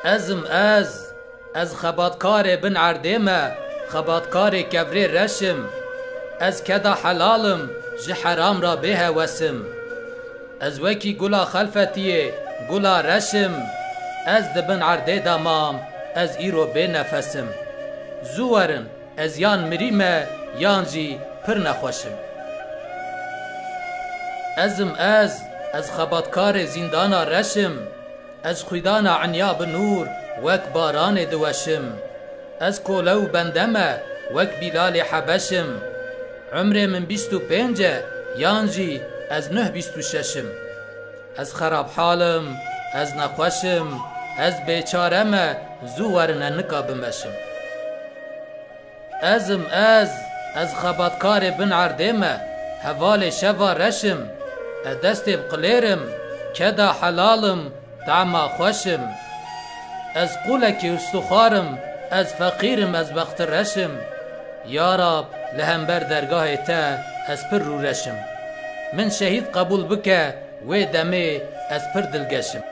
ازم از خباتکار بن عردیمه خباتکار کبری رشم از کدا حلالم جه حرام را به وسم از وکی گلا خلفتیه گلا رشم از دبن عرده دامام از ایرو به نفسم زورن از یان مریمه یان جی پر نخوشم ازم از خباتکار زندانا رشم از خویدانا عنیاب نور وک باران دوشم از کولو بندمه وک بیلال حبشم عمر من 25 یانجی از 26 از خراب حالم از نخوشم از بیچارمه زورن نکا بمشم ازم از خباتکار بن عردیمه حوال شوا رشم دست بقلیرم کدا حلالم طعما خوشم از قولکی استخارم از فقیرم از بخت رشم یا رب لهمبر درگاه تا از پر رو رشم من شهید قبول بکه و دمه از پر دلگشم